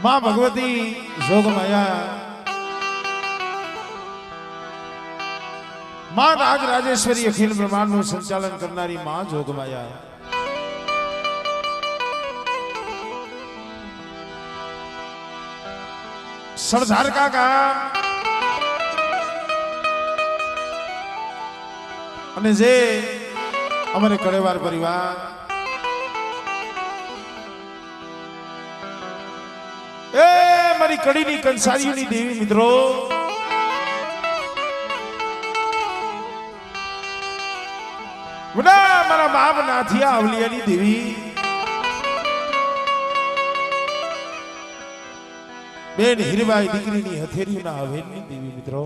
मां भगवती जोगमाया मां राज राजेश्वरी अखिल ब्रह्मांड નું સંચાલન કરનારી मां जोगमाया सरदार काका અને જે અમારે કળેવાર પરિવાર એ મારી કડીની કંસારીઓની દેવી મિત્રો મારા બાપ નાથિયા અવલિયાની દેવી બેન હીરબાઈ દીકરીની હથેરીના હવેલીની દેવી મિત્રો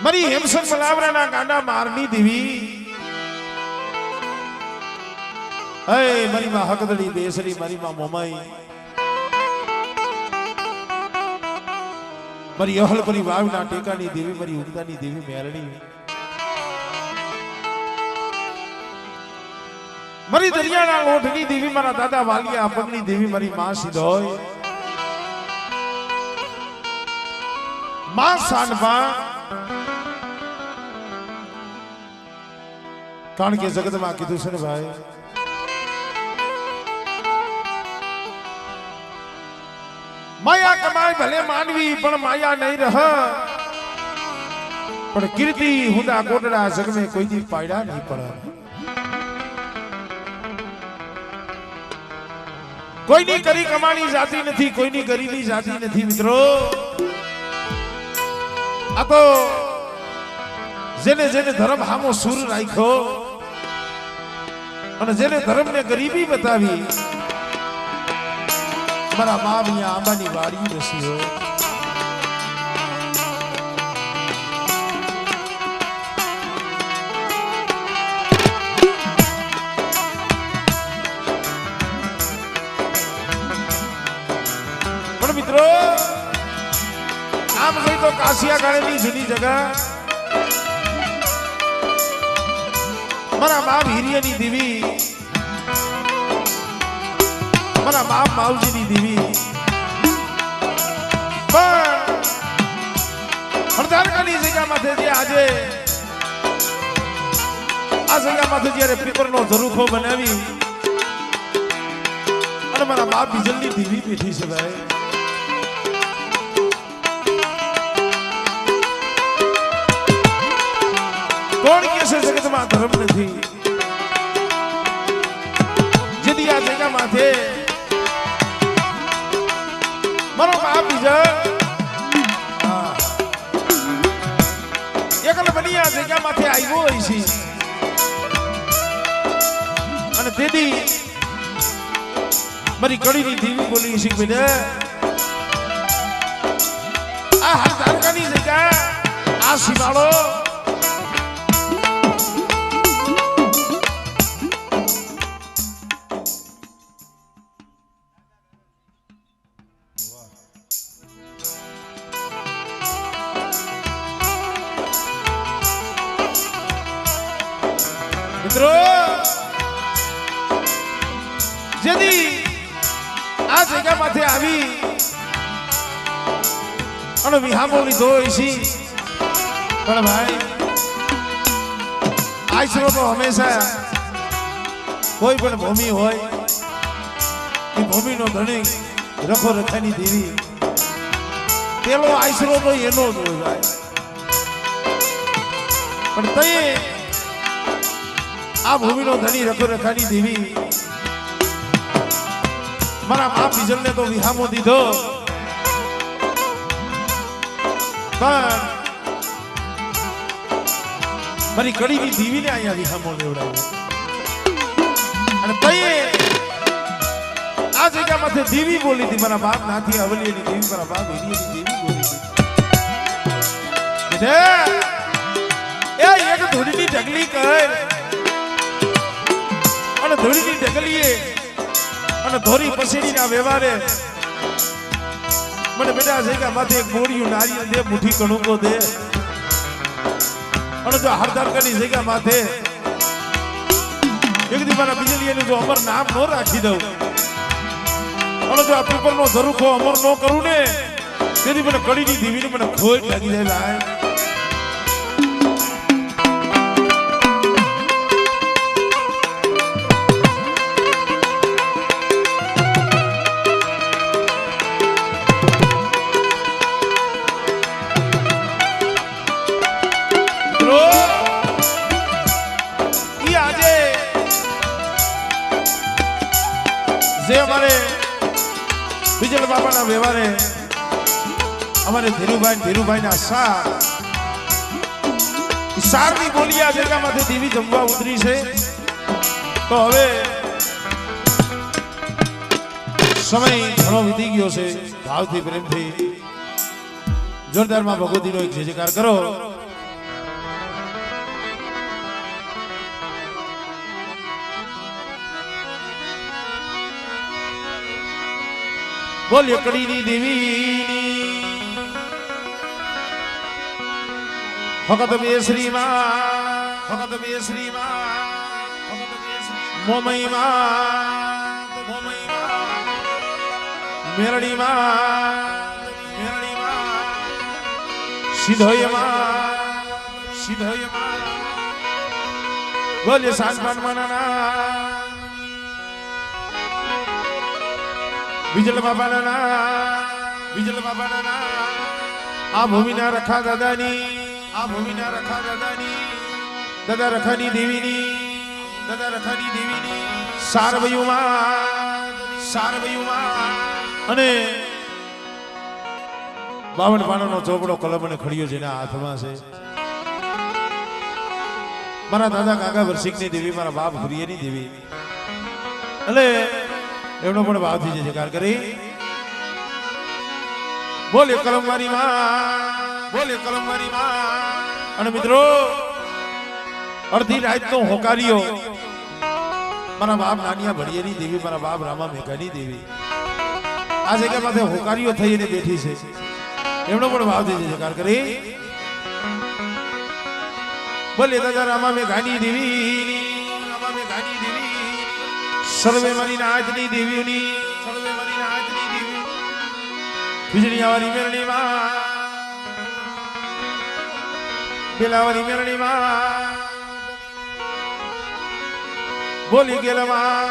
મારી હેમસન મલાવરાના ગાંડા મારની દેવી હે મારી માં હકદડી બેસરી મારી માં મોમાઈ મારી અહલપરી વાવના ટેકાની દેવી મારી ઉગદાની દેવી મેરણી મારી દરિયાના લોઠની દેવી મારા દાદા વાલિયા પગની દેવી મારી માં સિધોય માં સાનબા કારણ કે જગતમાં કીધું છે ને ભાઈ માયા કમાય ભલે માનવી પણ માયા નહીં રહ પણ કીર્તિ હુંદા કોટડા જગ में કોઈ દી પાડ્યા નહીં પડે કોઈની કરી કમાણી જાતી નથી કોઈની ગરીબી જાતી નથી મિત્રો આ તો જેને જેને ધર્મ હામો સુર રાખ્યો અને જેને ધર્મ ને ગરીબી બતાવી મારા બાપ અહીંયા આંબાની વાડી રસીઓ પણ મિત્રો આમ જોઈ તો કાશિયા ગાળેની જૂની જગા મારા બાપ હિરિયાની દેવી મારા બાપ માવજીની દેવી પણ હરદારકાની જગ્યામાંથી જે આજે આ જગ્યામાંથી જ્યારે પીપરનો ઝરૂખો બનાવી અને મારા બાપ બીજલની દેવી બેઠી છે ભાઈ કોણ કે છે જગતમાં ધર્મ નથી જેથી આ જગ્યા માથે મારો બાપ બીજા એકલ બની આ જગ્યા માથે આવ્યો હોય છે અને તેથી મારી કડીની દેવી બોલી છે બેટા આ હરદારકાની જગ્યા આ શિવાળો મિત્રો જેથી આ જગ્યામાંથી આવી અને વિહામો લીધો હોય છે પણ ભાઈ આશરો તો હંમેશા કોઈ પણ ભૂમિ હોય એ ભૂમિનો ધણી રખો રખાની દેવી પેલો આશરો તો એનો જ હોય ભાઈ પણ તે આ ભૂમિનો ધણી રખો રખાની દેવી મારા બાપ બીજલને તો વિહામો દીધો પણ મારી કડીની દેવીને અહીંયા વિહામો લેવડાવ્યો અને તઈએ આ જગ્યામાંથી દેવી બોલી હતી મારા બાપ નાથી અવલિયાની દેવી મારા બાપ હિરિયાની દેવી બોલી હતી એ એક ધૂળની ઢગલી કર અને ધૂળની ઢગલીએ અને ધોરી પછીના વ્યવહારે મને બેટા જગ્યા માથે એક મોડિયું નારિયેળ દે મુઠ્ઠી કણુકો દે અને જો હરદારકાની જગ્યા માથે એક દી મારા બીજલીનું જો અમર નામ ન રાખી દઉં અને જો આ પેપરનો ધરુખો અમર ન કરું ને તેથી મને કડીની દેવીની મને ખોટ લાગી જાય ભાઈ. જે અમારે બીજલ બાબાના વ્યવહારે અમારે ધીરુભાઈના સારની બોલી આ જગ્યામાંથી દેવી જમવા ઉતરી છે. તો હવે સમય ઘણો વીતી ગયો છે. ભાવથી પ્રેમથી જોરદારમાં ભગવતીનો એક જયકાર કરો. બોલ કડીની દેવીની ભગત બે શ્રીમાં મોમઈમાં મેરડીમાં સિદ્ધોયમાં બોલ સાંજમાનના બીજલ બાબાના આ ભૂમિના રખા દાદાની દાદા રખાની દેવીની સારવયુમાં અને 52 પાનાનો ચોપડો કલમ અને ખડીયો જેના હાથમાં છે. મારા દાદા કાકા વરસિકની દેવી, મારા બાપ હુરિયાની દેવી, એટલે એમનો પણ ભાવથી જયકાર કરી. બોલે કલમવારી માં. અને મિત્રો અડધી રાતનો હોકારીઓ મારા બાપ નાનિયા ભડિયાની દેવી, મારા બાપ રામા મેઘાની દેવી આ જગ્યા પાસે હોકારીઓ થઈને બેઠી છે. એમનો પણ ભાવથી જયકાર કરી. બોલે દાદા રામા મેઘાની દેવી સર્વે મારી નાચની દેવીઓની ખીજડીયાવાળી મેરણીમાં બેલાવાળી મેરણીમાં બોલી ગેલમાં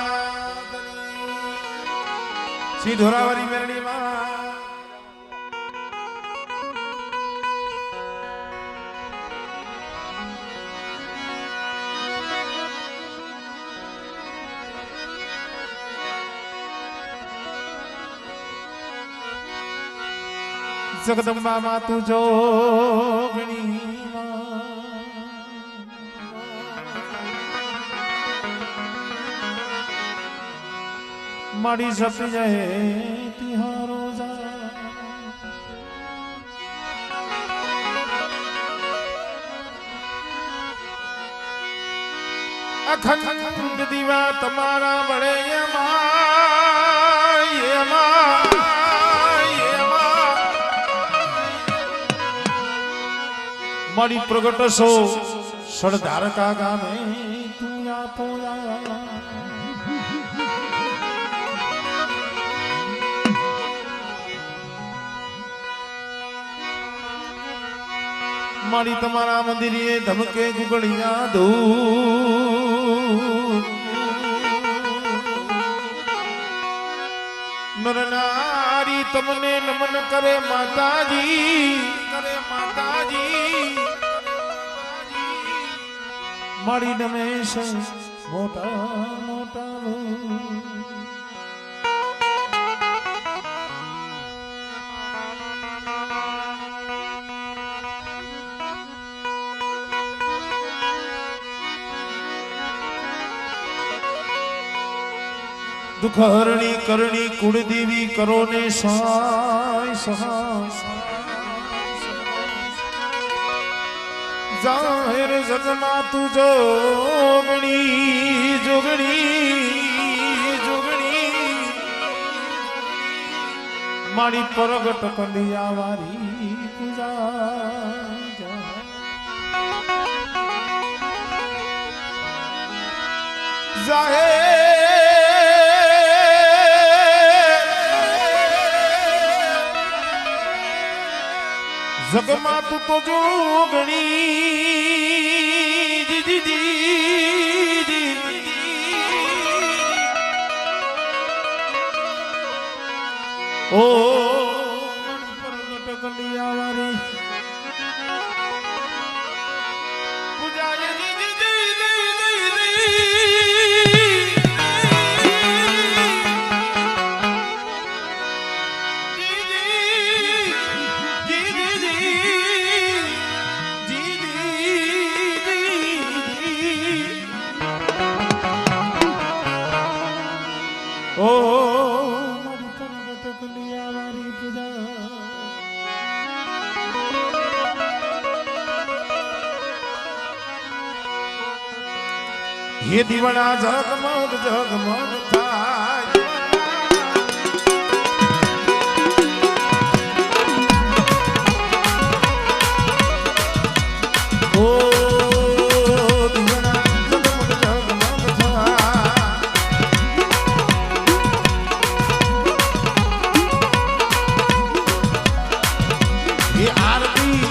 સિંધોરાવાળી મેરણીમાં જગદંબા માં તું જોગણી મારી સપી જાય તિહારો અખંડ દીવા તમારા બળે મારી પ્રગટ સો સડધારકા ગામે તું આપો મારી તમારા મંદિરે ધમકે ગુગળિયા ધૂ નર નારી તમને નમન કરે માતાજી મારી નમે છે મોટા દુઃખ હરણી કરણી કુળદેવી કરો ને સહાય જાહેર જગમાં તું જોગણી મારી પરગટ કંડિયા વારી પૂજા જગમાં તું તો જોગણી ઓ કલિયાવારી પૂજાય ઓ મારી પરગટ કલિયાવારી પૂજા હે દીવડા જગમગ જગમગ થાય ઓ દીવડા જગમગ જગમગ થાય હે આરતી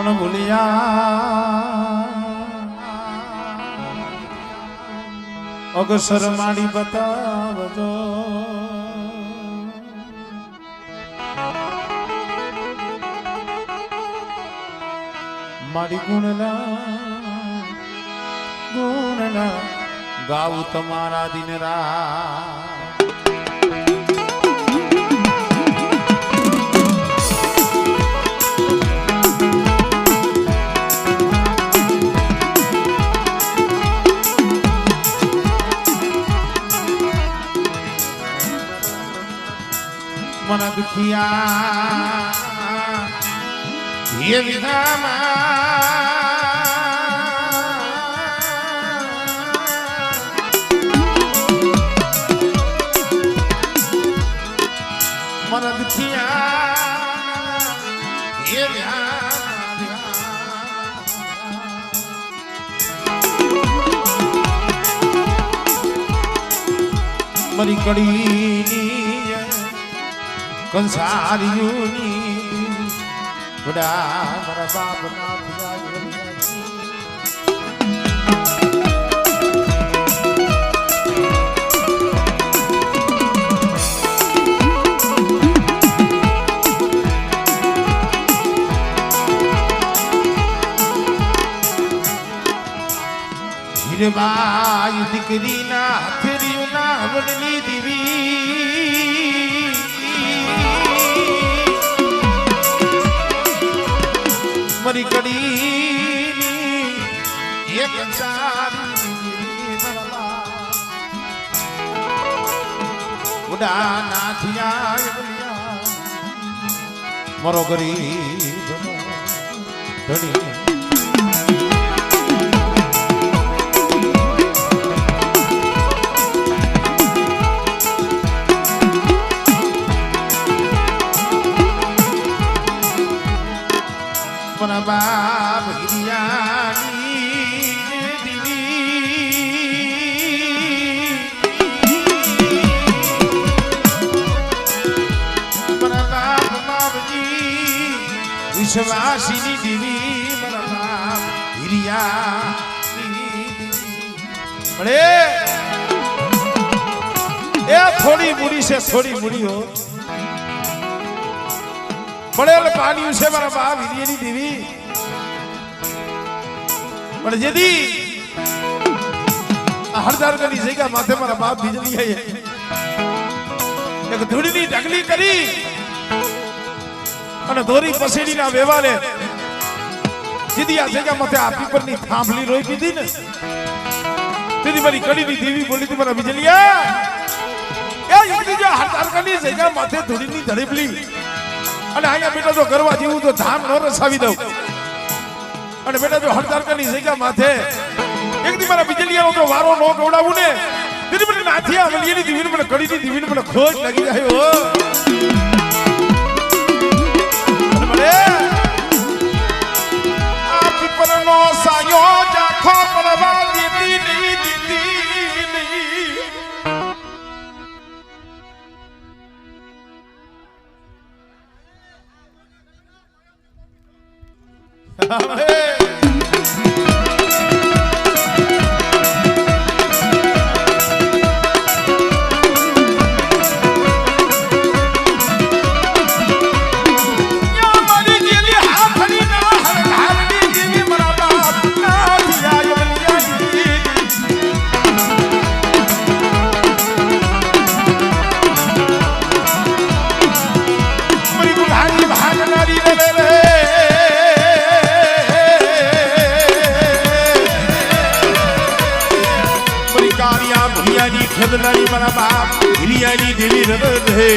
કોણ ભૂલ્યા અગસર માડી બતાવજો મારી ગુણના ગાવું તમારા દિન રાત मन दुखिया ये विधामा मन दुखिया ये मरी कड़ी કંસારીઓની વડા મારા બાપ ના હીરબાઈ દીકરીના હથેળીઓના વડની દીવી મરી કડી એક ઉડા નાથિયા મરો ગરીબ ધણી બાપ હિરિયાની દીવી મારા બાપ બાપજી વિશ્વાસીની દીવી મારા બાપ હિરિયાની મળે એ થોડી મૂડી છે થોડી મૂડી હો પડેલ પાણી છે મારા બાપ હિરિયાની દેવી પણ જેદી હરદાર કરી જગ્યા માથે મારા બાપ બીજલી આયે એક ધૂળની ઢગલી કરી અને દોરી પસેડીના વેવાને જેદી આ જગ્યા માથે આ પીપરની થાંભલી રોઈ દીધી ને તેદી મારી કડીની દેવી બોલી હતી મારા બીજલિયા એ યુવતી જો હરદાર કરી જગ્યા માથે ધૂળની ધડેપલી અને અહીંયા બેટા જો કરવા જેવું તો ધામ ન રસાવી દઉં અને બેટા જો હડતારકાની જગ્યા માથે એક દી મારા બીજલિયાનો તો વારો નો ગવડાવું ને તેની મને નાથિયા વલિયાની દીવીને મને કડીની દીવીને મને ખોજ લાગી જાય હો અને મને આ પીપરનો સાયો જાખો પડવા દીધી નહીં ખેદલાની મારા બાપ હિરિયાની દેવી રદ હે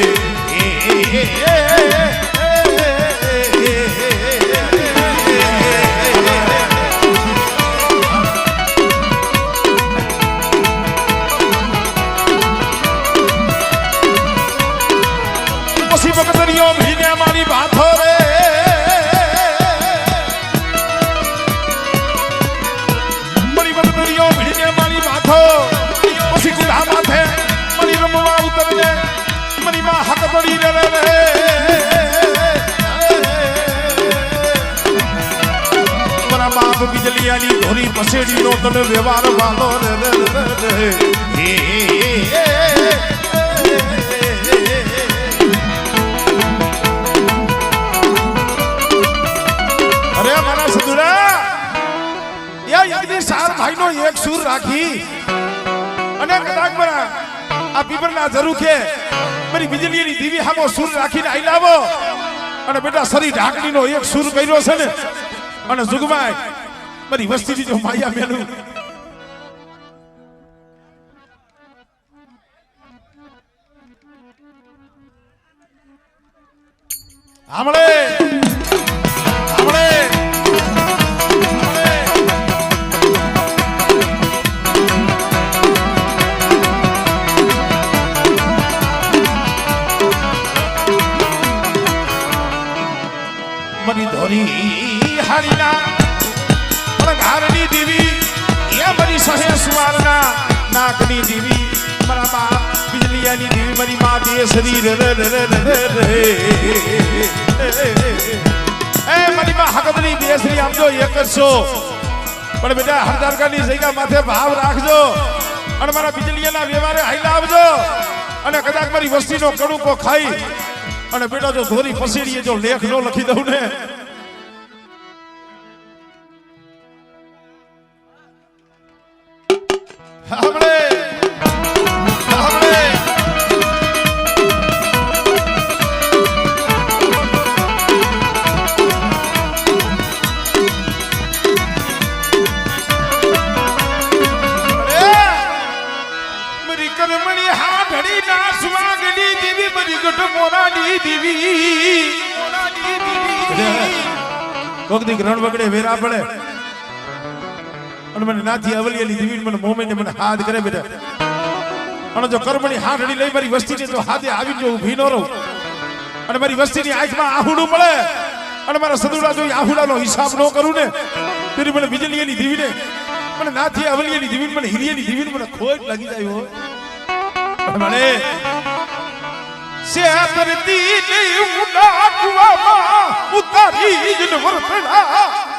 પછી બકતરીઓ ભીને મારી બાથો રે મારી બકતરીઓ ભીને મારી બાથો ગુડા માથે મની રમવા ઉતરને મની માં હક પડી રે બાપ બીજલિયાની ધોરી પસેડીનો તને વ્યવહાર વાલો રે અરે મારા સદુરા યા યજ્ઞ સાર ભાઈનો એક સૂર રાખી અને કદાચ મારા આ પીપરના ઝરૂખે મારી બીજલીની દીવી હામો સૂર રાખીને આઈ લાવો અને બેટા સરી ઢાકણીનો એક સૂર કર્યો છે ને અને જુગમાય મારી વસ્તીની જો માયા મેલું આમળે મરી ધોરી હારીના ઘારની દીવી એ મરી સહે સુવારના નાકની દીવી મારા બાપ બીજલિયાની દીવી મારી મા દેશરી એ મારી મા હકદની દેશરી આમ જો એક જ છો પણ બેટા હરદારકાની જગ્યા માથે ભાવ રાખજો અને મારા બીજલિયાના વ્યવહારે હાઈલા આવજો અને કદાચ મારી વસ્તીનો કડુકો ખાઈ અને બેટા જો ધોરી પસીડીએ જો લેખ નો લખી દઉં ને કોકદી ગ્રહણ વગડે વેરા પડે અને મને નાથી અવલિયાની દીવી મને મોમેને મને હાથ કરે બેટા અને જો કર્મની હાથડી લઈ મારી વસ્તીને જો હાથે આવી જો ઊભી ન રહું અને મારી વસ્તીની આંખમાં આહુડું મળે અને મારા સદુડા જો આહુડાનો હિસાબ ન કરું ને તેની મને બીજલીની દીવીને મને નાથી અવલિયાની દીવીને મને હિરિયાની દીવીને મને ખોટ લાગી જાય હો મને સે કરતી નહીં ઉડા કુવામાં ઉતારી જન વરપડા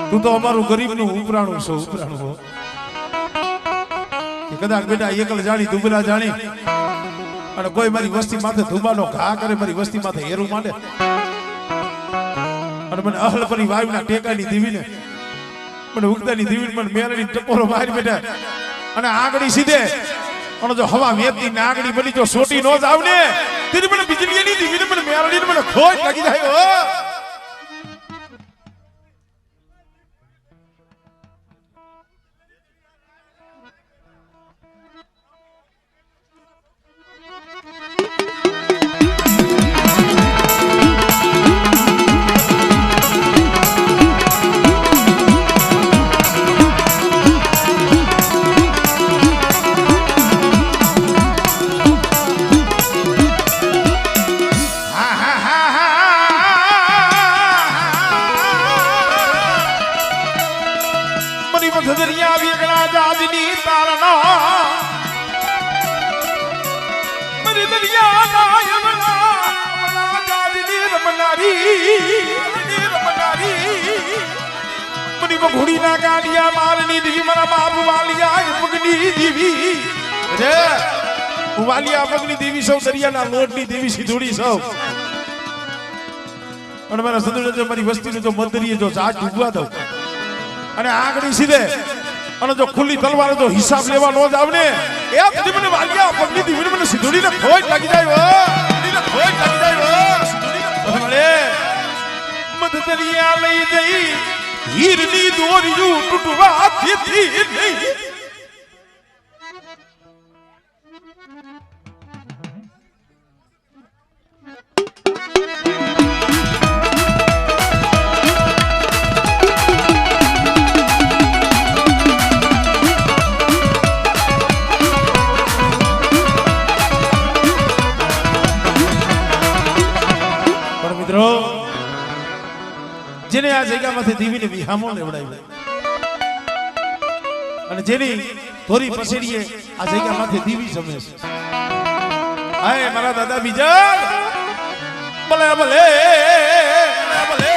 તું તો અમારું ગરીબનું ઉપરાણું છો ઉપરાણું હો કે કદાચ બેટા એકલ જાણી દુબરા જાણી અને કોઈ મારી વસ્તી માથે ધુમાનો ઘા કરે મારી વસ્તી માથે હેરું માંડે અને મને અહલ પરી વાયુના ટેકાની દીવીને મને ઉગતાની દીવીને મને મેરડી ટપોરો મારી બેટા અને આગળી સીધે અને જો હવા વેતી ને આગળી બની જો સોટી નો જાવ ને તેની મને બીજલીની દીવીને મને મેરડીને મને ખોટ લાગી જાય હો ધદરિયા વેગડા જાજની તારના મરી દરિયા ના યમના જાજની રમનારી મરી ઘોડી ના ગાડિયા મારની દીવી મારા બાપ વાલિયા પગની દીવી રે વાલિયા પગની દીવી સૌ દરિયાના લોટની દીવી સિધુડી સૌ અને મારા સદુડે મારી વસ્તીને જો મંદરીએ જો જાજ ડૂબવા દઉં અને આગળી સીધે અને જો ખુલ્લી તલવાર જો હિસાબ લેવા નો જાવ ને એ કદી મને વાલિયા પગની દીવીને મને સિધુડીને ખોટ લાગી જાય હો સિધુડીને ખોટ લાગી જાય હો સિધુડીને ખોટ મળે મધદરિયા લઈ જઈ હીરની દોરિયું તૂટવા દેતી નહીં. મિત્રો જેને આ જગ્યામાંથી દીવીને વિહામો લેવડાવ્યો અને જેની થોરી પસેડીએ આ જગ્યામાંથી દીવી જમે છે. હાય મારા દાદા બીજા ભલે ભલે ભલે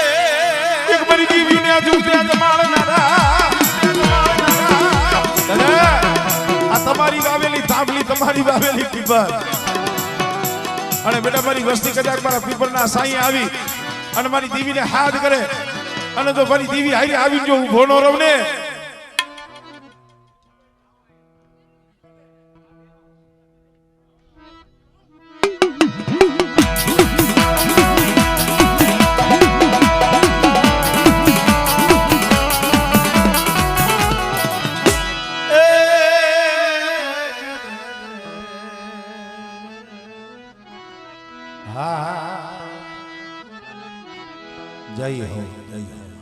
એક મારી દીવીને આ જુટ્યા જમાડનારા દાદા આ તમારી વાવેલી તાંબલી તમારી વાવેલી પીપર અને બેટા મારી વસ્તી કદાચ મારા પીપરના સાઈ આવી અને મારી દીવીને હાથ કરે અને જો મારી દીવી હારી આવી જો ઊભો ન રહું ને જય હો જય હો.